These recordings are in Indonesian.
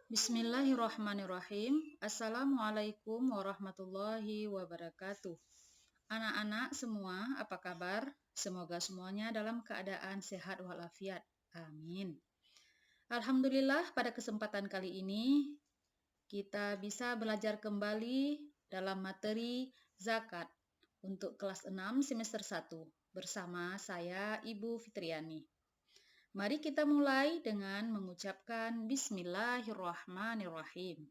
Bismillahirrahmanirrahim. Assalamualaikum warahmatullahi wabarakatuh. Anak-anak semua, apa kabar? Semoga semuanya dalam keadaan sehat walafiat. Amin. Alhamdulillah, pada kesempatan kali ini kita bisa belajar kembali dalam materi zakat untuk kelas 6 semester 1 bersama saya Ibu Fitriani. Mari kita mulai dengan mengucapkan Bismillahirrahmanirrahim.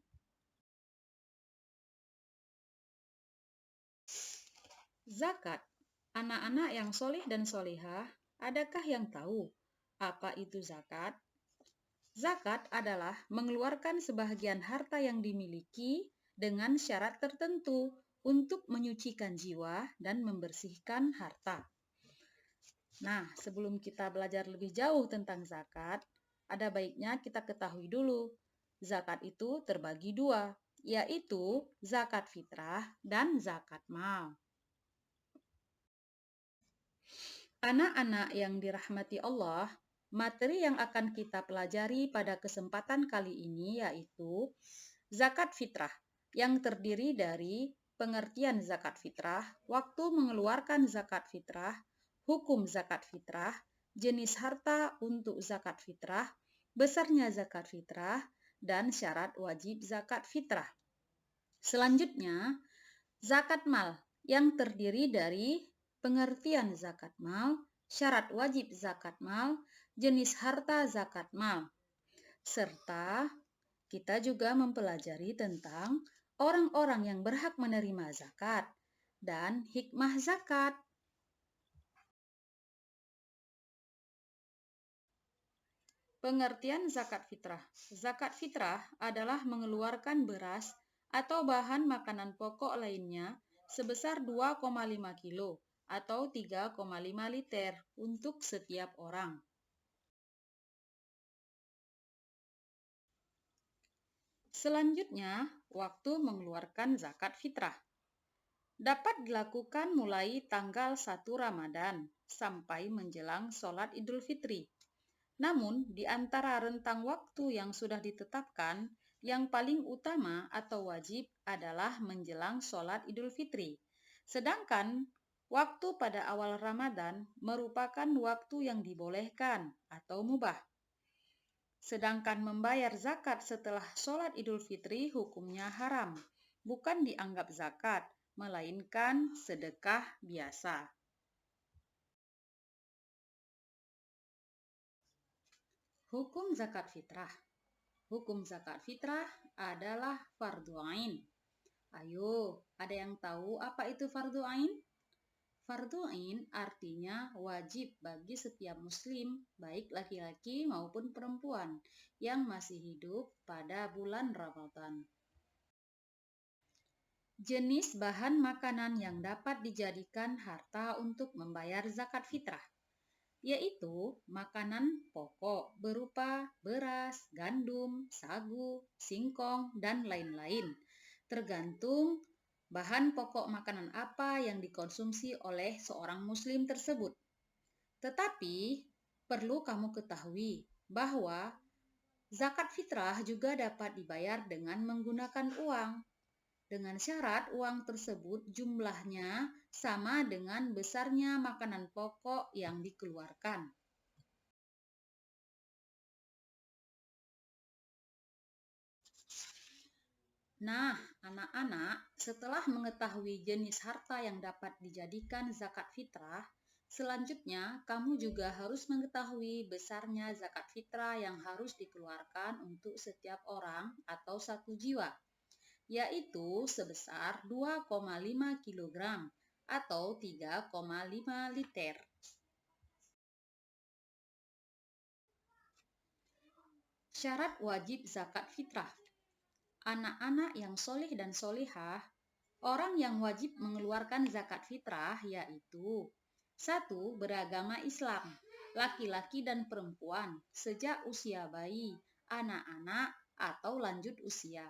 Zakat. Anak-anak yang solih dan solihah, adakah yang tahu apa itu zakat? Zakat adalah mengeluarkan sebahagian harta yang dimiliki dengan syarat tertentu untuk menyucikan jiwa dan membersihkan harta. Nah, sebelum kita belajar lebih jauh tentang zakat, ada baiknya kita ketahui dulu. Zakat itu terbagi dua, yaitu zakat fitrah dan zakat mal. Anak-anak yang dirahmati Allah, materi yang akan kita pelajari pada kesempatan kali ini yaitu zakat fitrah, yang terdiri dari pengertian zakat fitrah, waktu mengeluarkan zakat fitrah, hukum zakat fitrah, jenis harta untuk zakat fitrah, besarnya zakat fitrah, dan syarat wajib zakat fitrah. Selanjutnya, zakat mal yang terdiri dari pengertian zakat mal, syarat wajib zakat mal, jenis harta zakat mal, serta kita juga mempelajari tentang orang-orang yang berhak menerima zakat dan hikmah zakat. Pengertian zakat fitrah. Zakat fitrah adalah mengeluarkan beras atau bahan makanan pokok lainnya sebesar 2,5 kilo atau 3,5 liter untuk setiap orang. Selanjutnya, waktu mengeluarkan zakat fitrah. Dapat dilakukan mulai tanggal 1 Ramadan sampai menjelang sholat Idul Fitri. Namun, di antara rentang waktu yang sudah ditetapkan, yang paling utama atau wajib adalah menjelang sholat Idul Fitri. Sedangkan waktu pada awal Ramadan merupakan waktu yang dibolehkan atau mubah. Sedangkan membayar zakat setelah sholat Idul Fitri hukumnya haram, bukan dianggap zakat, melainkan sedekah biasa. Hukum zakat fitrah. Hukum zakat fitrah adalah fardhu ain. Ayo, ada yang tahu apa itu fardhu ain? Fardhu ain artinya wajib bagi setiap muslim, baik laki-laki maupun perempuan, yang masih hidup pada bulan Ramadan. Jenis bahan makanan yang dapat dijadikan harta untuk membayar zakat fitrah, yaitu makanan pokok berupa beras, gandum, sagu, singkong, dan lain-lain, tergantung bahan pokok makanan apa yang dikonsumsi oleh seorang muslim tersebut. Tetapi perlu kamu ketahui bahwa zakat fitrah juga dapat dibayar dengan menggunakan uang, dengan syarat uang tersebut jumlahnya sama dengan besarnya makanan pokok yang dikeluarkan. Nah, anak-anak, setelah mengetahui jenis harta yang dapat dijadikan zakat fitrah, selanjutnya kamu juga harus mengetahui besarnya zakat fitrah yang harus dikeluarkan untuk setiap orang atau satu jiwa, yaitu sebesar 2,5 kg atau 3,5 liter. Syarat wajib zakat fitrah. Anak-anak yang solih dan solihah, orang yang wajib mengeluarkan zakat fitrah yaitu 1. Beragama Islam, laki-laki dan perempuan sejak usia bayi, anak-anak atau lanjut usia.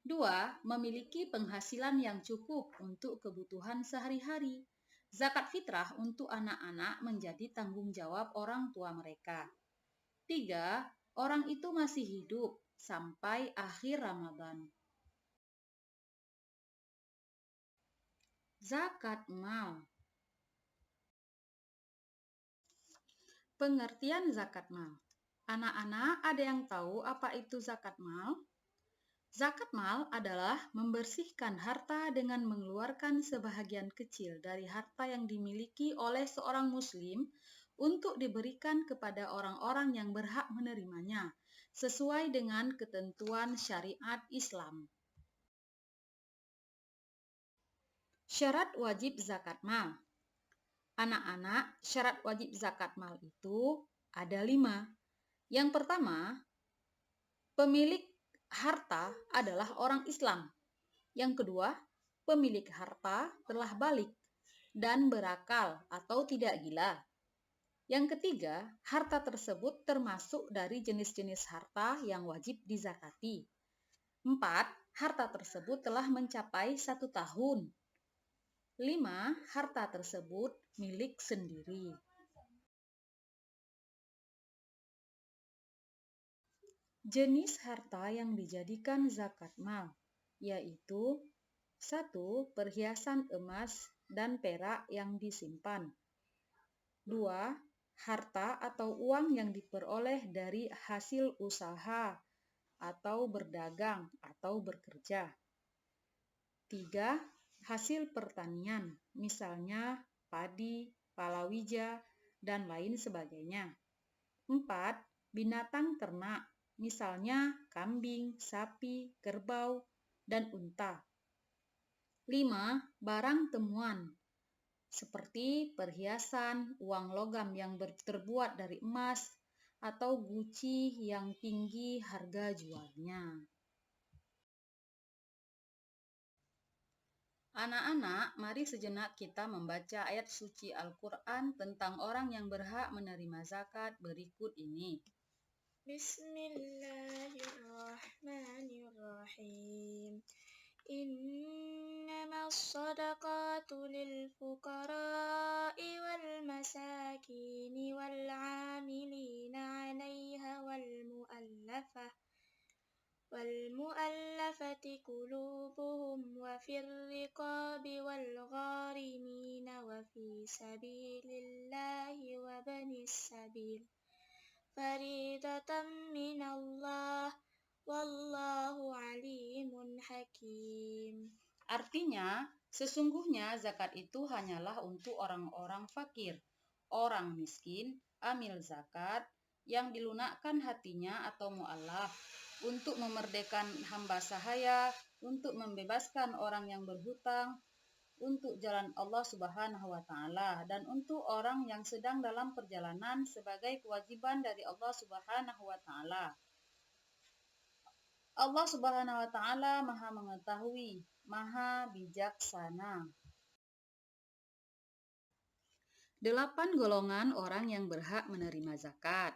2. Memiliki penghasilan yang cukup untuk kebutuhan sehari-hari. Zakat fitrah untuk anak-anak menjadi tanggung jawab orang tua mereka. 3. Orang itu masih hidup sampai akhir Ramadan. Zakat mal. Pengertian zakat mal. Anak-anak, ada yang tahu apa itu zakat mal? Zakat mal adalah membersihkan harta dengan mengeluarkan sebahagian kecil dari harta yang dimiliki oleh seorang muslim untuk diberikan kepada orang-orang yang berhak menerimanya, sesuai dengan ketentuan syariat Islam. Syarat wajib zakat mal. Anak-anak, syarat wajib zakat mal itu ada 5. Yang pertama, pemilik harta adalah orang Islam. Yang kedua, pemilik harta telah balik dan berakal atau tidak gila. Yang ketiga, harta tersebut termasuk dari jenis-jenis harta yang wajib dizakati. 4, harta tersebut telah mencapai 1 tahun. 5, harta tersebut milik sendiri. Jenis harta yang dijadikan zakat mal, yaitu 1. Perhiasan emas dan perak yang disimpan. 2. Harta atau uang yang diperoleh dari hasil usaha atau berdagang atau bekerja. 3. Hasil pertanian, misalnya padi, palawija, dan lain sebagainya. 4. Binatang ternak, misalnya kambing, sapi, kerbau, dan unta. 5. Barang temuan, seperti perhiasan, uang logam yang terbuat dari emas, atau guci yang tinggi harga jualnya. Anak-anak, mari sejenak kita membaca ayat suci Al-Quran tentang orang yang berhak menerima zakat berikut ini. Bismillahirrahmanirrahim. Innamas sadaqatu lil fuqara'i wal masakini wal 'amilina 'alaiha والمؤلفة قلوبهم وفي الرقاب والغارمين وفي سبيل الله وابن السبيل فريضة من الله والله عليم حكيم. Artinya, sesungguhnya zakat itu hanyalah untuk orang-orang fakir, orang miskin, amil zakat, yang dilunakkan hatinya atau mu'alaf, untuk memerdekakan hamba sahaya, untuk membebaskan orang yang berhutang, untuk jalan Allah Subhanahu wa Ta'ala, dan untuk orang yang sedang dalam perjalanan sebagai kewajiban dari Allah Subhanahu wa Ta'ala. Allah Subhanahu wa Ta'ala Maha Mengetahui, Maha Bijaksana. 8 golongan orang yang berhak menerima zakat.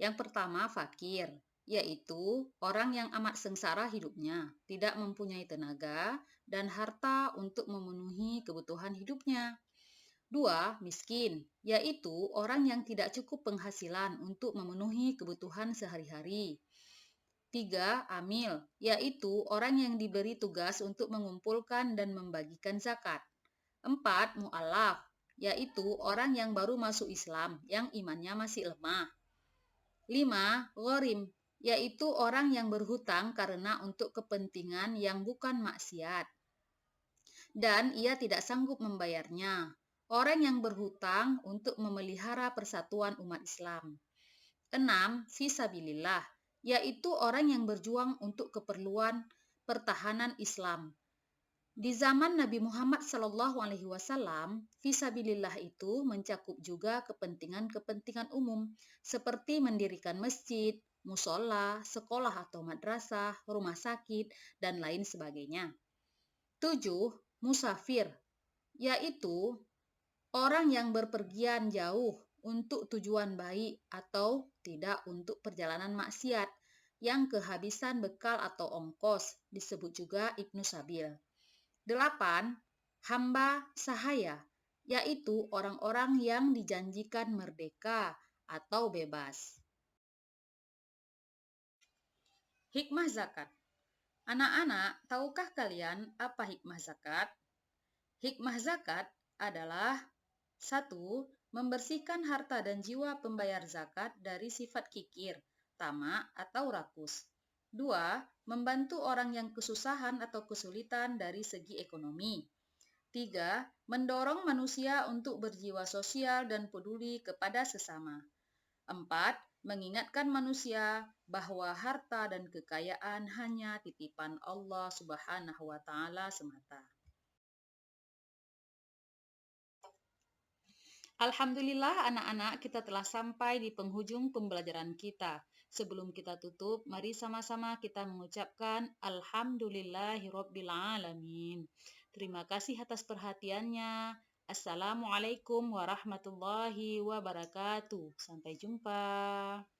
Yang pertama, fakir, yaitu orang yang amat sengsara hidupnya, tidak mempunyai tenaga dan harta untuk memenuhi kebutuhan hidupnya. 2. Miskin, yaitu orang yang tidak cukup penghasilan untuk memenuhi kebutuhan sehari-hari. 3. Amil, yaitu orang yang diberi tugas untuk mengumpulkan dan membagikan zakat. 4. Mu'alaf, yaitu orang yang baru masuk Islam, yang imannya masih lemah. 5. Ghorim, yaitu orang yang berhutang karena untuk kepentingan yang bukan maksiat, dan ia tidak sanggup membayarnya. Orang yang berhutang untuk memelihara persatuan umat Islam. 6. Fisabilillah, yaitu orang yang berjuang untuk keperluan pertahanan Islam. Di zaman Nabi Muhammad SAW, fisabilillah itu mencakup juga kepentingan-kepentingan umum, seperti mendirikan masjid, musola, sekolah atau madrasah, rumah sakit, dan lain sebagainya. 7. Musafir, yaitu orang yang berpergian jauh untuk tujuan baik atau tidak untuk perjalanan maksiat, yang kehabisan bekal atau ongkos, disebut juga Ibnu Sabil. 8. Hamba sahaya, yaitu orang-orang yang dijanjikan merdeka atau bebas. Hikmah zakat. Anak-anak, tahukah kalian apa hikmah zakat? Hikmah zakat adalah: 1. Membersihkan harta dan jiwa pembayar zakat dari sifat kikir, tamak, atau rakus. 2. Membantu orang yang kesusahan atau kesulitan dari segi ekonomi. 3. Mendorong manusia untuk berjiwa sosial dan peduli kepada sesama. 4. Mengingatkan manusia bahwa harta dan kekayaan hanya titipan Allah Subhanahu wa Ta'ala semata. Alhamdulillah anak-anak, kita telah sampai di penghujung pembelajaran kita. Sebelum kita tutup, mari sama-sama kita mengucapkan Alhamdulillahirabbil alamin. Terima kasih atas perhatiannya. Assalamualaikum warahmatullahi wabarakatuh. Sampai jumpa.